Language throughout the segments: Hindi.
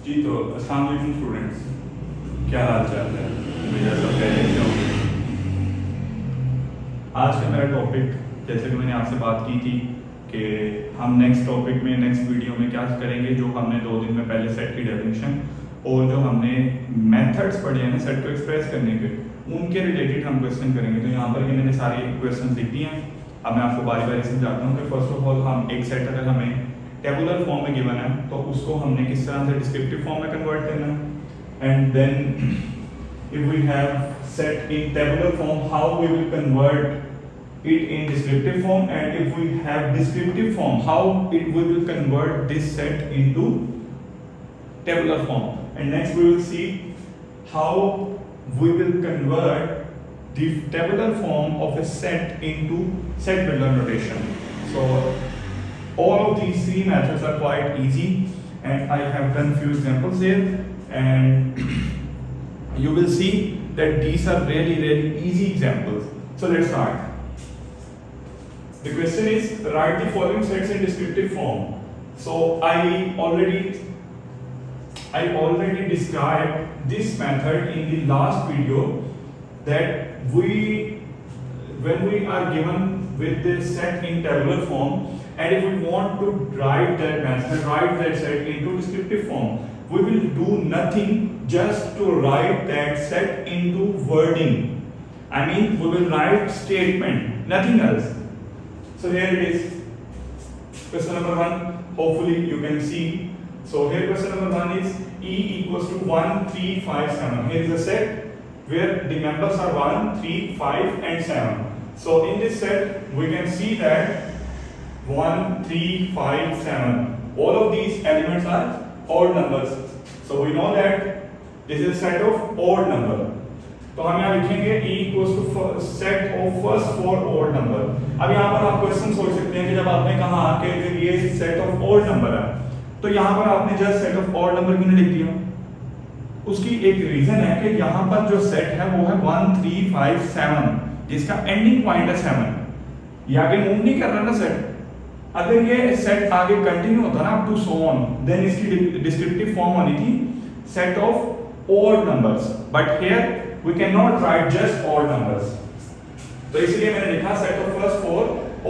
जी तो अस्सलाम वालेकुम स्टूडेंट्स, क्या हाल चाल है? मेरा सब खैरियत से होंगे। आज का मेरा टॉपिक, जैसे कि मैंने आपसे बात की थी कि हम नेक्स्ट टॉपिक में नेक्स्ट वीडियो में क्या करेंगे, जो हमने 2 दिन में पहले सेट की डेफिनेशन और जो हमने मेथड्स पढ़े हैं ना सेट को एक्सप्रेस करने के, उनके रिलेटेड हम क्वेश्चन करेंगे। तो यहाँ पर ये मैंने सारे क्वेश्चन लिख दिए हैं। अब मैं आपको बारी बारी समझाता हूँ कि फर्स्ट ऑफ ऑल हम एक सेट अगर हमें टेबुलर फॉर्म में गिवन है तो उसको हमने किस तरह से डिस्क्रिप्टिव फॉर्म में कन्वर्ट करना है, and then if we have set in tabular form, how we will convert it in descriptive form, and if we have descriptive form, how we will convert this set into tabular form. And next we will see how we will convert the tabular form of a set into set builder notation. So all of these 3 methods are quite easy, and I have done few examples here, and you will see that these are really easy examples. So let's start. The question is, write the following sets in descriptive form. So I already described this method in the last video, that when we are given with this set in tabular form, and if we want to write that set into descriptive form, we will do nothing just to write that set into wording. I mean, we will write statement, nothing else. So here it is, question number 1. Hopefully you can see. So here question number 1 is E equals to 1, 3, 5, 7. Here is a set where the members are 1, 3, 5 and 7. So in this set we can see that 1, 3, 5, 7. All of these elements are odd numbers. So we know that this is a set of odd number. तो हम यहाँ लिखेंगे E equals to set of first 4 odd number. अब यहाँ पर आप क्वेश्चन सोच सकते हैं कि जब आपने कहा कि ये set of odd number है, तो यहाँ पर आपने just set of odd number क्यों नहीं लिख दिया? उसकी एक रीजन है कि यहाँ पर जो सेट है वो है 1, 3, 5, 7, जिसका एंडिंग पॉइंट है 7। ये आगे मूव नहीं कर रहा ना सेट। अगर ये सेट आगे कंटिन्यू होता ना up to so on, then इसकी डिस्क्रिप्टिव फॉर्म होनी थी set of odd numbers, but here we can not write just odd numbers. तो इसलिए मैंने लिखा set of first 4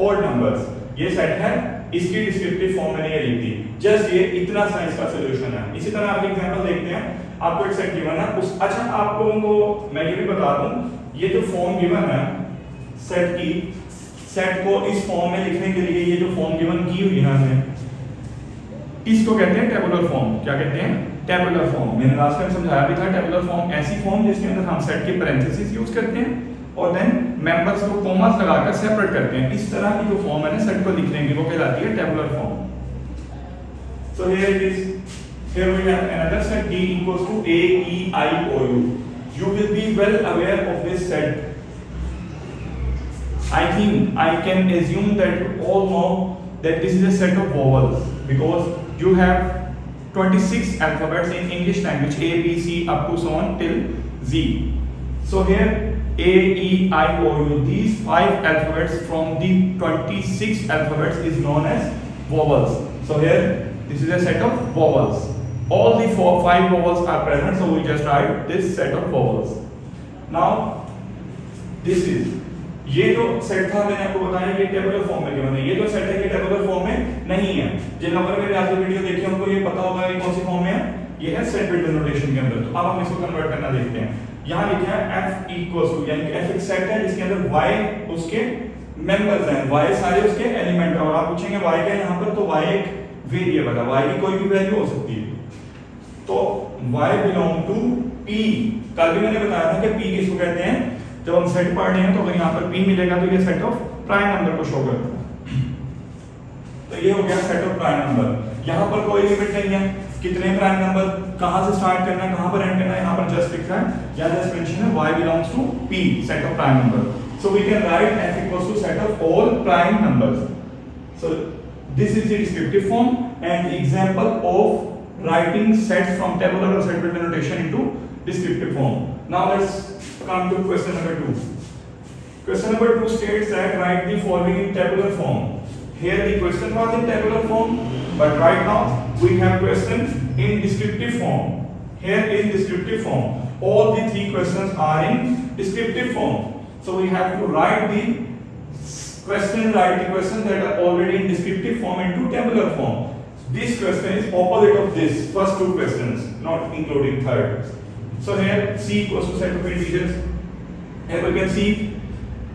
odd numbers. ये सेट है, इसकी डिस्क्रिप्टिव फॉर्म मैंने ये लिख दी। जस्ट ये इतना सा इसका सॉल्यूशन है। इसी तरह आप एग्जांपल देखते हैं, आपको एक सेट गिवन है उस, अच्छा आप लोगों को मैं ये भी बता दूं, ये जो फॉर्म गिवन है सेट की, सेट को इस फॉर्म में लिखने के लिए ये जो फॉर्म गिवन की हुई है हमने, इसको कहते हैं टेबुलर फॉर्म। क्या कहते हैं? Tabular form. मैंने लास्ट टाइम समझाया भी था, टेबुलर फॉर्म ऐसी फॉर्म जिसके अंदर हम सेट के पैरेंथेसिस यूज करते हैं और देन मेंबर्स को कॉमास लगाकर सेपरेट करते हैं। इस तरह की जो फॉर्म है ना सेट को लिखने की, वो कहलाती है tabular form. So here it is, here we have another set D equals to A, E, I, O, U. You will be well aware of this set. I think I can assume that you all know that this is a set of vowels, because you have 26 alphabets in English language, A, B, C up to so on till Z. So here A, E, I, O, U, these 5 alphabets from the 26 alphabets is known as vowels. So here this is a set of vowels. All the 5 vowels are present, so we just write this set of vowels. Now this is, ये जो सेट था मैंने आपको बताया ये टेबुलर फॉर्म में गिवन है। ये जो सेट है ये टेबुलर फॉर्म में नहीं है। जिन लोगों ने मेरी आज की वीडियो देखी उनको ये पता होगा ये कौन सी फॉर्म में है। ये है सेट बिल्डर नोटेशन के अंदर। तो अब हम इसको कन्वर्ट करना देखते हैं। यहाँ लिखा है F equals to, यानी कि F एक सेट है जिसके अंदर Y उसके मेंबर्स हैं, Y सारे उसके एलिमेंट हैं। और आप पूछेंगे Y क्या है यहाँ पर, तो Y एक वेरिएबल है, Y की कोई भी वैल्यू हो सकती है। तो y बिलोंग टू p। कल भी मैंने बताया था कि p किसको कहते हैं, जब हम सेट पढ़ रहे हैं तो अगर यहाँ पर p मिलेगा तो ये सेट ऑफ प्राइम नंबर को शो करता है। तो ये हो गया सेट ऑफ प्राइम नंबर। यहाँ पर कोई लिमिट नहीं है कितने प्राइम नंबर, कहाँ से स्टार्ट करना है कहाँ पर एंड करना है, यहाँ पर जस्ट लिखा है, या जस्ट मेंशन है y belongs to p, set of prime number. So we can write f equals to set of all prime numbers. So this is the descriptive form and example of writing sets from tabular or set builder notation into descriptive form. Now let's come to question number 2. Question number 2 states that write the following in tabular form. Here the question was in tabular form, but right now we have question in descriptive form. Here in descriptive form, all the three questions are in descriptive form. So we have to write the questions that are already in descriptive form into tabular form. This question is opposite of this first two questions, not including third. So here C equals to set of integers. Here we can see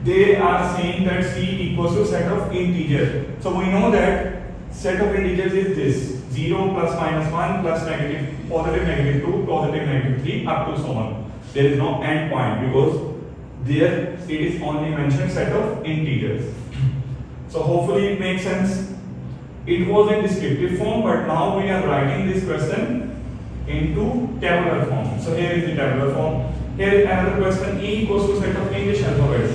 they are saying that C equals to set of integers. So we know that set of integers is this 0 plus minus 1 plus negative positive negative 2 positive negative 3 up to so on. There is no end point because there it is only mentioned set of integers. So hopefully it makes sense. It was in descriptive form, but now we are writing this question into tabular form. So here is the tabular form. Here is another question. E equals to set of English alphabets.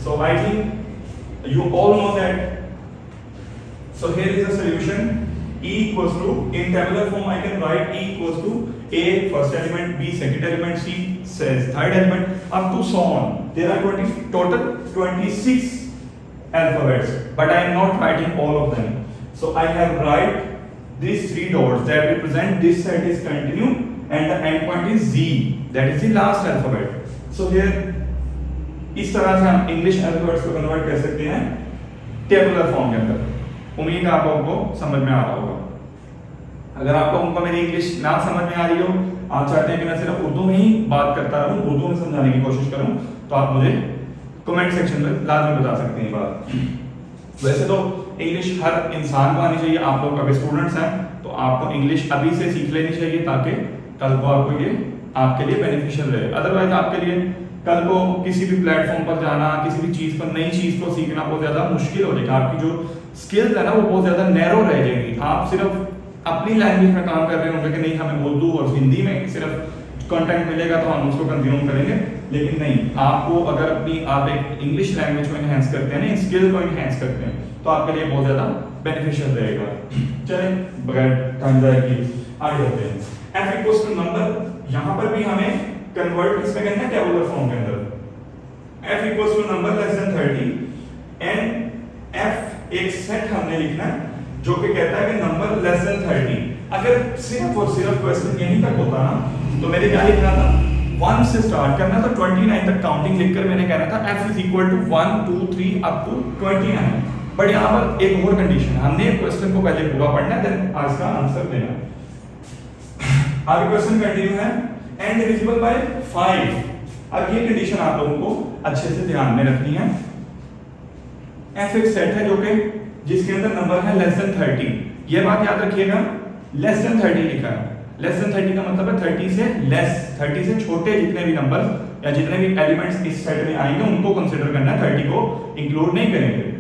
So I think you all know that. So here is the solution. E equals to, in tabular form I can write E equals to A first element, B second element, C says third element, up to so on. There are total 26 alphabets, but I am not writing all of them. So I have write these three dots that represent this set is continue and the end point is Z, that is the last alphabet. So here इस तरह से हम इंग्लिश अल्फाबेट्स को कन्वर्ट कर सकते हैं टेबुलर फॉर्म के अंदर। उम्मीद है आप लोगों को समझ में आ रहा होगा। अगर आप लोगों को मेरी इंग्लिश ना समझ में आ रही हो, आप चाहते हैं कि मैं सिर्फ उर्दू में ही बात करता रहूं, उर्दू में समझाने की कोशिश करूं, तो आप मुझे कमेंट सेक्शन में लाजमी बता सकते हैं ये बात। वैसे तो इंग्लिश हर इंसान को आनी चाहिए। आप लोग अगर स्टूडेंट्स हैं तो आपको इंग्लिश अभी से सीख लेनी चाहिए ताकि कल को आपको ये आपके लिए बेनिफिशियल रहे। अदरवाइज आपके लिए कल को किसी भी प्लेटफॉर्म पर जाना, किसी भी चीज पर नई चीज को सीखना बहुत ज्यादा मुश्किल हो जाएगा। आपकी जो स्किल्स है ना वो बहुत ज्यादा नैरो रह जाएंगी। आप सिर्फ अपनी लैंग्वेज में काम कर रहे होंगे कि नहीं हमें उर्दू और हिंदी में सिर्फ कंटेंट मिलेगा तो हम उसको कंज्यूम करेंगे, लेकिन नहीं, आपको अगर आप एक इंग्लिश लैंग्वेज को एनहेंस करते हैं ना, स्किल को एनहेंस करते हैं, तो आपके लिए बहुत ज्यादा बेनिफिशियल रहेगा। चलें बगैर टाइम जाए कि आगे बढ़ते हैं। f इक्वल्स टू नंबर, यहां पर भी हमें कन्वर्ट किसमें करना है, टेबुलर फॉर्म के अंदर। f equals to number less than 30 and f एक सेट हमने लिखना है जो कि कहता है कि नंबर लेस देन 30। अगर सिर्फ और सिर्फ क्वेश्चन यहीं तक होता ना तो मैंने क्या लिखना था, 1 से स्टार्ट करना था 29 तक काउंटिंग लिखकर मैंने कहना था f is equal to 1 2 3 up to 29। But यहाँ पर एक और कंडीशन, हमने क्वेश्चन को पहले पूरा पढ़ना है देन आज का आंसर देना है। आगे क्वेश्चन कंटिन्यू है, n डिविजिबल बाय 5। अब ये कंडीशन आप लोगों को अच्छे से ध्यान में रखनी है। f एक सेट है जो कि जिसके अंदर नंबर है लेस देन 30। ये बात याद रखिएगा, लेस देन 30 लिखा है। लेस देन 30 का मतलब है 30 से लेस, 30 से छोटे जितने भी नंबर या जितने भी एलिमेंट्स इस सेट में आएंगे उनको कंसीडर करना है, 30 को इंक्लूड नहीं करेंगे।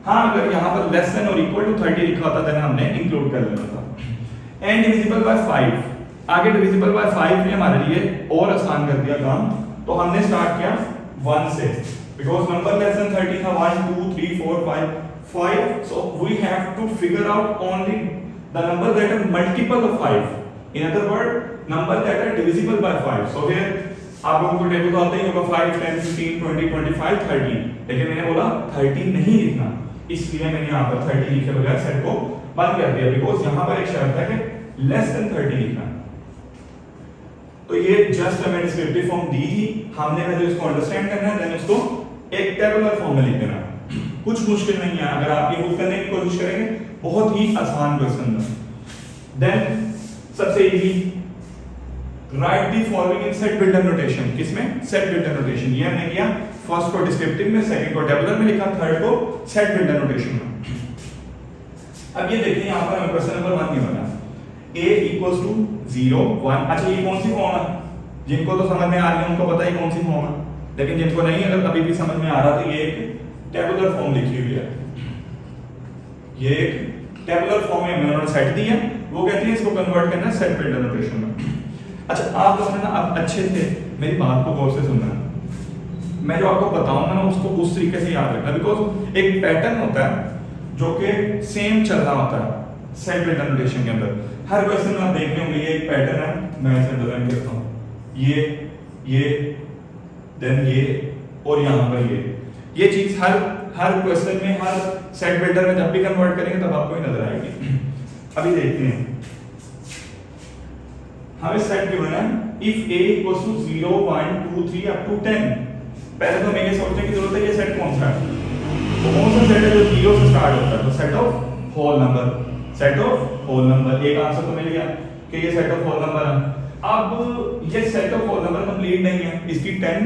हाँ, अगर यहाँ पर लेस देन और इक्वल टू 30 लिखा होता देन हमने इंक्लूड कर लेना था। n डिविजिबल बाय 5, आगे डिविजिबल बाय 5 ने हमारे लिए और आसान कर दिया काम, तो हमने स्टार्ट किया 1 से, बिकॉज़ नंबर लेस देन 30 था 1 2 3 4 5, so we have to figure out only the number that are multiple of 5, in other word number that are divisible by 5। so here आप लोगों को टेबल तो आता ही होगा 5 10 15 20 25 30, लेकिन मैंने बोला 30 नहीं लिखना, इसलिए मैंने यहाँ पर 30 लिखे बगैर सेट को बंद कर दिया, बिकॉज़ यहाँ पर एक शर्त है कि लेस देन 30 लिखना। तो ये जस्ट हमें डिस्क्रिप्टिव फॉर्म दी थी, हमने पहले उसको अंडरस्टैंड करना है, देन उसको एक टेबुलर फॉर्म में लिख देना। कुछ मुश्किल नहीं है, अगर आप ये यूज करने की कोशिश करेंगे बहुत ही आसान क्वेश्चन है। देन सबसे easy, right the following in set builder notation. किसमें, सेट बिल्डर नोटेशन। ये हमने किया, फर्स्ट को डिस्क्रिप्टिव में, सेकंड को टेबुलर में लिखा, थर्ड को सेट बिल्डर नोटेशन में। अब ये देखिए यहाँ पर हमें क्वेश्चन नंबर 1 ये बना a इक्वल्स टू 0 1। अच्छा ये कौन सी फॉर्म है, जिनको तो समझ में आ रही है उनको पता ही कौन सी फॉर्म है, लेकिन जिनको नहीं अगर अभी भी समझ में आ रहा तो ये एक टेबुलर फॉर्म लिखी हुई है। ये एक टेबुलर फॉर्म में उन्होंने सेट दी है, वो कहती है इसको कन्वर्ट करना है सेट बिल्डर नोटेशन में। अच्छा आप लोगों ने ना अब अच्छे से मेरी बात को गौर से सुनना है, मैं जो आपको बताऊंगा ना उसको उस तरीके से याद रखना, बिकॉज एक पैटर्न होता है जो कि सेम चल रहा होता है सेट बिल्डर नोटेशन के अंदर। हर क्वेश्चन में आप देख रहे होंगे ये एक पैटर्न है, मैं इसे डिजाइन करता हूं, ये देन ये और यहां पर ये चीज हर क्वेश्चन में, हर सेट बिल्डर में जब भी कन्वर्ट करेंगे तब आपको ही नजर आएगी। अभी देखते हैं हमें सेट गिवन है if a equals to 0 1 2 3 up to 10। पहले तो हमें ये सोचने की जरूरत है ये सेट कौन सा है, तो कौन सा सेट है जो 0 से स्टार्ट होता है, तो set of whole number, set of whole number. एक आंसर तो मिल गया कि ये सेट ऑफ होल नंबर है। अब ये set of whole number complete नहीं है, इसकी 10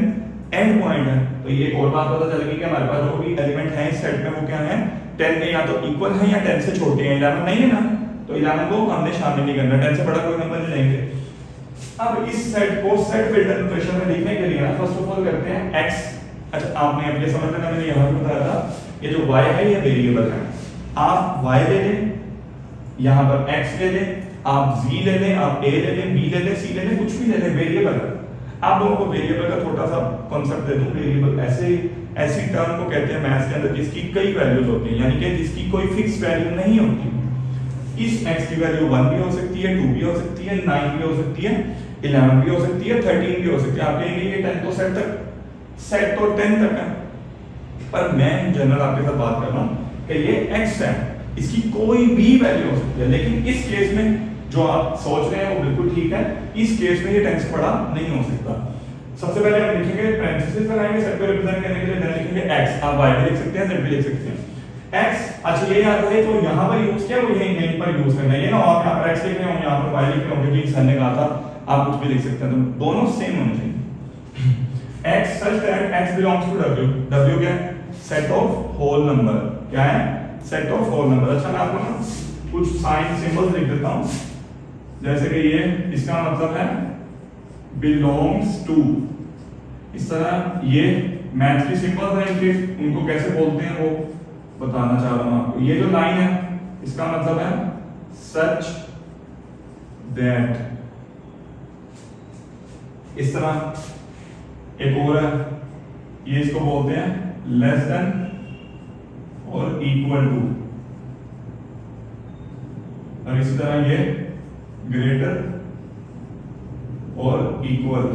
एंड पॉइंट है, तो ये एक और बात पता चल गई कि हमारे पास जो भी एलिमेंट है इस सेट में वो क्या है 10 के या तो इक्वल है या 10 से छोटे हैं। 11 नहीं है ना, तो 11 को हमने शामिल नहीं करना, 10 से बड़ा कोई नंबर नहीं लेंगे। अब इस सेट को सेट बिल्डर नोटेशन में लिखने के लिए ना फर्स्ट ऑफ ऑल करते हैं x। अच्छा आपने अब ये समझ लेना, मैंने यहां पे बताया था ये जो y है ये वेरिएबल है, आप y ले लें, यहां पर x ले लें, आप z ले लें, आप a ले लें, b ले लें, c ले लें, कुछ भी ले लें, वेरिएबल है। आप लोगों को वेरिएबल का थोड़ा सा कॉन्सेप्ट दे दूं। वेरिएबल ऐसी टर्म को कहते हैं मैथ्स के अंदर जिसकी कई वैल्यूज होती हैं, यानी कि जिसकी कोई फिक्स वैल्यू नहीं होती। इस x की वैल्यू 1 भी हो सकती है, 2 भी हो सकती है, 9 भी हो सकती है, 11 भी हो सकती है, 13 भी हो सकती है। आप कहेंगे ये 10 तो सेट तक, सेट तो 10 तक है, पर मैं इन जनरल आपके साथ बात कर रहा हूं कि ये x है, इसकी कोई भी वैल्यू हो सकती है। लेकिन इस केस में जो आप सोच रहे हैं वो बिल्कुल ठीक है, इस केस में ये 10 से बड़ा नहीं हो सकता। सबसे पहले हम लिखेंगे पैरेंथेसिस लगाएंगे सेट को रिप्रेजेंट करने के लिए, देन लिखेंगे x। आप y भी लिख सकते हैं, z भी लिख सकते हैं। x अच्छा ये याद रहे जो यहां पर यूज किया वो यहीं पर यूज करना है, ये ना आप यहां पर x लिख रहे हो यहां पर y लिख रहे हो, क्योंकि सर ने कहा था आप कुछ भी लिख सकते हैं, तो दोनों सेम होने चाहिए। x such that x belongs to w। w क्या है, सेट ऑफ होल नंबर। क्या है, सेट ऑफ होल नंबर। अच्छा मैं आपको ना कुछ साइन सिंबल्स लिख देता हूं, जैसे कि ये इसका मतलब है belongs to। इस तरह ये मैथ की सिंबल्स हैं इनके, उनको कैसे बोलते हैं वो बताना चाह रहा हूं आपको। ये जो लाइन है इसका मतलब है सच दैट। इस तरह एक और है, ये इसको बोलते हैं लेस देन और इक्वल टू, और इसी तरह ये ग्रेटर और इक्वल।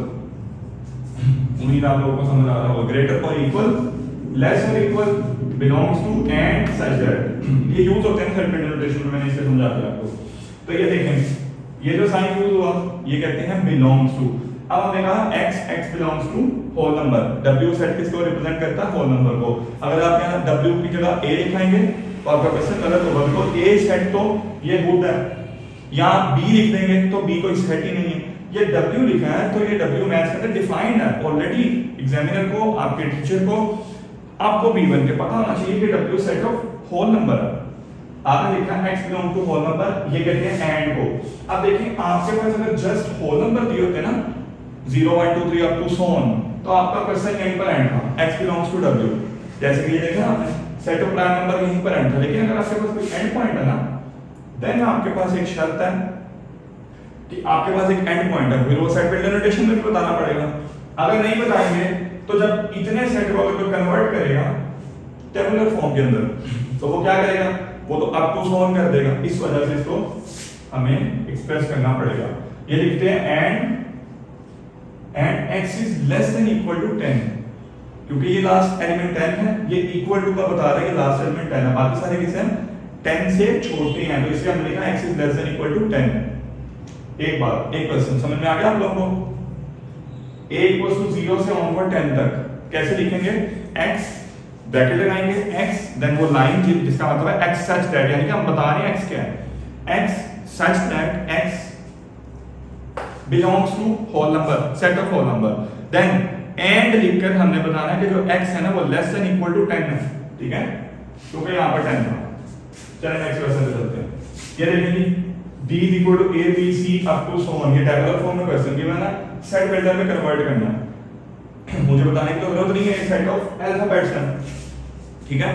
उम्मीद आप लोगों को समझ आ रहा होगा, ग्रेटर और इक्वल, लेस और equal, belongs to and such that. ये यूज होते हैं थर्ड बिल्डर नोटेशन में, मैंने इसे समझा दिया आपको। तो ये देखें ये जो साइन यूज हुआ ये कहते हैं बिलोंग्स टू। अब हमने कहा x belongs to whole number, w set किसको रिप्रेजेंट करता है, होल नंबर को। अगर आप यहां w की जगह a लिखाएंगे तो आपका क्वेश्चन गलत होगा, बिकॉज़ a सेट तो ये हुड है, यहां b लिख देंगे तो b कोई सेट ही नहीं है। ये w लिखा है तो ये w मैथ्स के अंदर डिफाइंड है ऑलरेडी। एग्जामिनर को, आपके टीचर को, आपको भी बन के पता होना चाहिए कि w set of whole number है। आपने लिखा है x belong to whole number, ये कहते हैं एंड को। अब देखिए आपके पास अगर जस्ट होल नंबर दिए होते ना 0 1 2 3 अप टू सो ऑन, तो आपका क्वेश्चन यहीं पर एंड था, x बिलोंग्स टू w। जैसे कि ये देखा आपने सेट ऑफ प्राइम नंबर यहीं पर एंड था। लेकिन अगर आपके पास कोई एंड पॉइंट है ना, देन आपके पास एक शर्त है कि आपके पास एक एंड पॉइंट है, फिर वो सेट बिल्डर नोटेशन में भी बताना पड़ेगा। अगर नहीं बताएंगे तो जब इतने सेट को अगर कोई कन्वर्ट करेगा टेबुलर फॉर्म के अंदर तो वो क्या करेगा, वो तो अप टू सो ऑन कर देगा। इस वजह से इसको हमें एक्सप्रेस करना पड़ेगा। ये लिखते हैं and x is less than equal to 10, क्योंकि ये लास्ट एलिमेंट 10 है, ये इक्वल टू का बता रहा है कि लास्ट एलिमेंट 10 है, बाकी सारे किससे हैं 10 से छोटे हैं, तो इसलिए हमने लिखा x is less than equal to 10। एक बात, एक क्वेश्चन समझ में आ गया आप लोगों को? a इक्वल्स टू 0 से ऑनवर्ड 10 तक कैसे लिखेंगे, x ब्रैकेट लगाएंगे x, देन वो लाइन जिसका मतलब है x सच दैट, यानी कि हम बता रहे हैं x क्या है, x such that x belongs to whole number, set of whole number, then and लिखकर हमने बताना है कि जो x है ना वो less than equal to 10 है, ठीक है, क्योंकि यहाँ पर 10 था। चलिए नेक्स्ट क्वेश्चन पे चलते हैं। ये देखिए d is equal to a b c up to so on, ये टेबुलर फॉर्म में क्वेश्चन गिवन है, सेट बिल्डर में कन्वर्ट करना है। मुझे बताने की जरूरत नहीं है, सेट ऑफ अल्फाबेट्स है, ठीक है।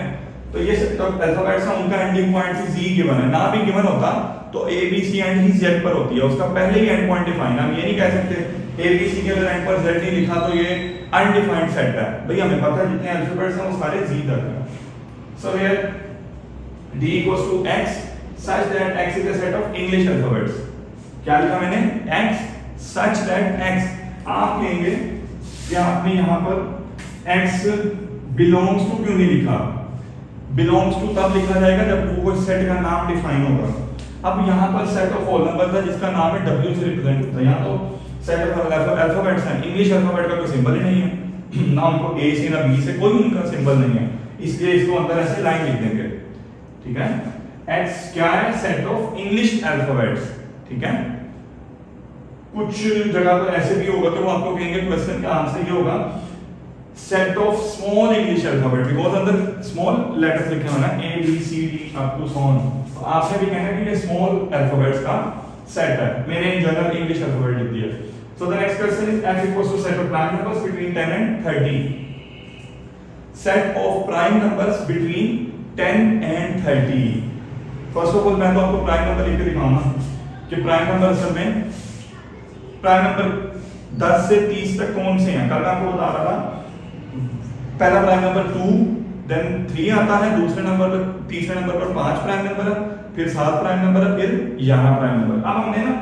तो ये सेट ऑफ अल्फाबेट्स है, उनका एंडिंग पॉइंट z गिवन है, ना भी गिवन होता तो a b c and he z पर होती है, उसका पहले ही एंड पॉइंट डिफाइन। हम ये नहीं कह सकते a b c के अगर एंड पर z नहीं लिखा तो ये अनडिफाइंड सेट है। भाई हमें पता है जितने अल्फाबेट्स हैं वो सारे z तक हैं। So here d equals to x such that x is a set of English alphabets। क्या लिखा मैंने, x such that x, आप कहेंगे कि आपने यहाँ पर x belongs to क्यों नहीं लिखा? belongs to तब लिखा जाएगा जब वो सेट का नाम डिफाइन होगा। अब यहाँ पर सेट ऑफ होल नंबर था जिसका नाम है W से रिप्रेजेंट होता है। यहाँ तो सेट ऑफ अल्फाबेट्स हैं, इंग्लिश अल्फाबेट का कोई सिंबल ही नहीं है, ना उनको A से ना B से कोई उनका सिंबल नहीं है, इसलिए इसको अंदर ऐसे लाइन लिख देंगे, ठीक है। X क्या है? सेट ऑफ इंग्लिश अल्फाबेट्स, ठीक है। कुछ जगह पर ऐसे भी होगा तो वो आपको कहेंगे क्वेश्चन का आंसर ये होगा set of small English alphabet, because अंदर स्मॉल लेटर्स लिखे हुए हैं A B C D up to so on, तो आपने भी कहना कि ये स्मॉल अल्फाबेट्स का सेट है, मैंने इन जनरल इंग्लिश अल्फाबेट लिख दिया। So the next question is f equals to set of prime numbers between 10 and 30, set of prime numbers between 10 and 30। First of all मैं तो आपको प्राइम नंबर लिख के दिखाऊंगा कि प्राइम नंबर असल में प्राइम नंबर 10 से 30 तक कौन से हैं। कल मैं आपको बता रहा था पहला प्राइम नंबर 2 देन 3 आता है, दूसरे नंबर पर तीसरे नंबर पर 5 प्राइम नंबर है, फिर 7 प्राइम नंबर है, फिर 11 प्राइम नंबर। अब हमने ना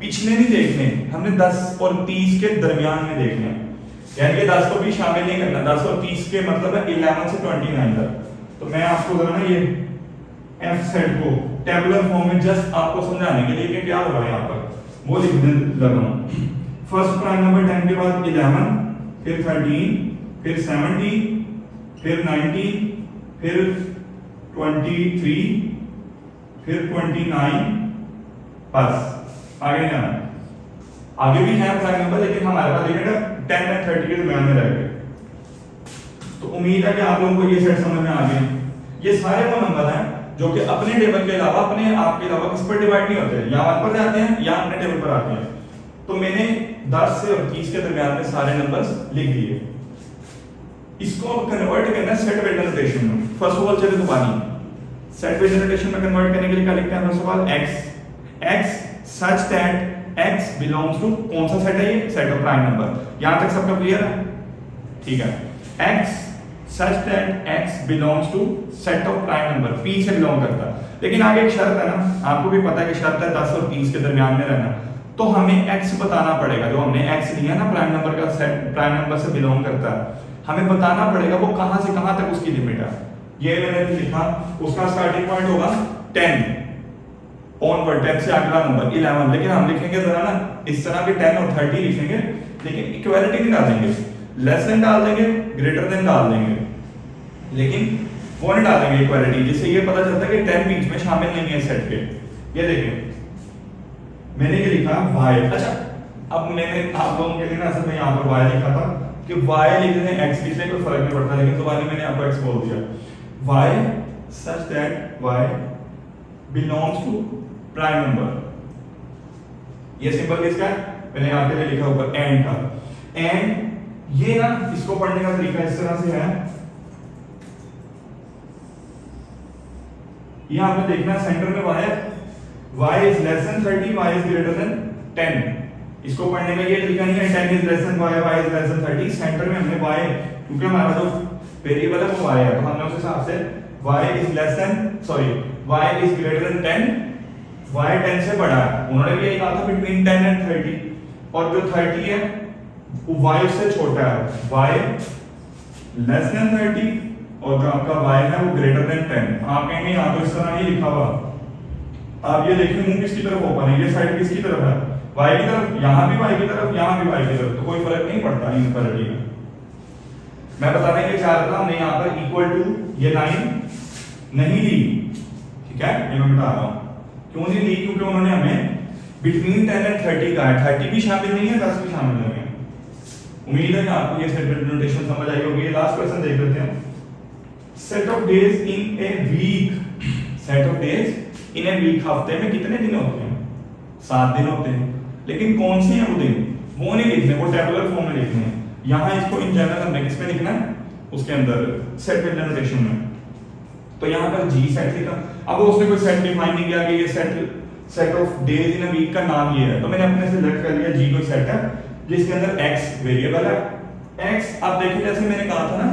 पिछले नहीं देखने, हमने 10 और 30 के दरमियान में देखने हैं, यानी कि 10 को भी शामिल नहीं करना। 10 और 30 के मतलब है 11 से 29 तक। तो मैं आपको जरा ना ये एफ सेट को टेबुलर फॉर्म में जस्ट आपको समझाने के लिए कि क्या हो रहा है यहाँ पर वो लिखने लगा हूं। फर्स्ट प्राइम नंबर 10 के बाद 11, फिर 13, फिर 17, फिर 19, फिर 23, फिर 29, बस आगे जाना। आगे भी है प्राइम नंबर लेकिन हमारे पास देखिएगा 10 और 30 के दरमियान में रह गए। तो उम्मीद है कि आप लोगों को ये सेट समझ में आ गए। ये सारे वो नंबर हैं जो कि अपने टेबल के अलावा अपने आप के अलावा किस पर डिवाइड नहीं होते, या 1 पर जाते हैं या अपने टेबल पर आते हैं। तो मैंने 10 से और 30 के दरमियान में सारे नंबर्स लिख दिए। इसको कन्वर्ट करना है सेट वेक्टर नोटेशन में। फर्स्ट ऑफ ऑल चलिए दुबारा सेट वेक्टर नोटेशन में कन्वर्ट करने के लिए क्या लिखते हैं? First of all x such that x belongs to कौन सा सेट है? ये सेट ऑफ प्राइम नंबर। यहां तक सबका क्लियर है? ठीक है। x such that x belongs to set of prime number, p से बिलोंग करता है। लेकिन आगे एक शर्त है ना, आपको भी पता है कि शर्त है 10 और 30 के दरमियान में रहना, तो हमें x बताना पड़ेगा। जो हमने x लिया ना प्राइम नंबर का सेट प्राइम नंबर से बिलोंग करता है, हमें बताना पड़ेगा वो कहां से कहां तक उसकी लिमिट है। ये मैंने लिखा, उसका स्टार्टिंग पॉइंट होगा 10 ऑनवर्ड, 10 से अगला नंबर 11, लेकिन हम लिखेंगे जरा ना इस तरह के 10 और 30 लिखेंगे, लेकिन इक्वालिटी नहीं डालेंगे, लेस देन डाल देंगे, ग्रेटर देन डाल देंगे, लेकिन वो नहीं डालेंगे इक्वालिटी, जिससे ये पता चलता है कि 10 बीच में शामिल नहीं है सेट के। ये देखें मैंने ये लिखा y। अच्छा, अब मैंने आप लोगों के लिए ना असल में यहाँ पर y लिखा था कि y लिखने x लिखने कोई फर्क नहीं पड़ता, लेकिन दोबारा मैंने आपको x बोल दिया। y such that y belongs to prime number. ये सिंपल किसका है? मैंने आपके लिए लिखा ऊपर एंड का। एंड ये ना इसको पढ़ने का तरीका इस तरह से है, ये आपने देखना सेंटर में y है, y is less than 30, y is greater than 10। इसको पढ़ने का ये तरीका नहीं है 10 is less than y, y is less than 30। Centre में हमने y, क्योंकि हमारा जो वेरिएबल है वो y है, तो हमने उस हिसाब से y is less than y is greater than 10, y 10 से बड़ा है। उन्होंने भी यही कहा था बिटवीन 10 एंड 30, और जो 30 है वो y से छोटा है, y लेस देन 30, और जो आपका y है वो ग्रेटर देन 10। आप कहेंगे यहाँ तो इस तरह नहीं लिखा हुआ, आप ये देखिए मुंह किसकी तरफ ओपन है, ये साइड किसकी तरफ है? y की तरफ। यहाँ भी y की तरफ, यहाँ भी y की तरफ, तो कोई फर्क नहीं पड़ता इनक्वालिटी में। मैं बताने के लिए चाह रहा था, हमने यहाँ पर इक्वल टू ये लाइन नहीं ली, ठीक है, ये मैं बता रहा हूँ क्यों नहीं ली, क्योंकि उन्होंने हमें बिटवीन 10 एंड 30 कहा है, 30 भी शामिल नहीं है, 10 भी शामिल नहीं है। उम्मीद है कि आपको ये सेट नोटेशन समझ आई होगी। लास्ट क्वेश्चन देख लेते हैं। Set of days in a week, set of days in a week, हफ्ते में कितने दिन होते हैं? 7 दिन होते हैं, लेकिन कौन से हैं वो दिन? वो नहीं लिखने, वो टेबुलर फॉर्म में लिखने हैं। यहाँ इसको इन जनरल हमने किस में लिखना है? उसके अंदर सेट नोटेशन में। तो यहाँ पर जी सेट लिखा, अब उसने कोई सेट डिफाइन नहीं किया कि ये set of days in a week का नाम ये है, तो मैंने अपने से सेलेक्ट कर लिया जी कोई सेट है जिसके अंदर x वेरिएबल है। x आप देखिए जैसे मैंने कहा था ना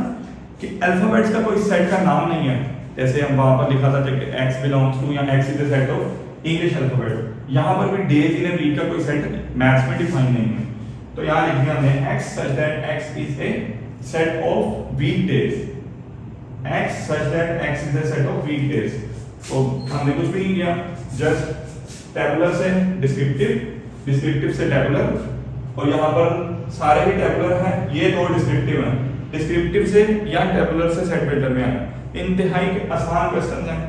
कि अल्फाबेट्स का कोई सेट का नाम नहीं है, जैसे हम वहां पर लिखा था कि x बिलोंग्स टू या x is the set of English alphabet, यहाँ पर भी डेज इन अ वीक का कोई सेट मैथ्स में डिफाइन नहीं है। तो यहाँ लिख दिया हमने x such that x is a set of weekdays, x such that x is a set of weekdays। तो हमने कुछ भी नहीं किया, जस्ट टैबुलर से डिस्क्रिप्टिव, डिस्क्रिप्टिव से टैबुलर, और यहाँ पर सारे ही टैबुलर हैं, ये दो डिस्क्रिप्टिव हैं। डिस्क्रिप्टिव से या टैबुलर से सेट बिल्डर में आए। इंतहाई आसान क्वेश्चन है,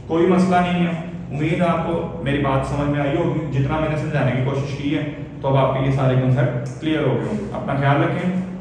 कोई मसला नहीं है। उम्मीद है आपको मेरी बात समझ में आई होगी, जितना मैंने समझाने की कोशिश की है। तो अब आपके ये सारे कॉन्सेप्ट क्लियर हो गए होंगे। अपना ख्याल रखें।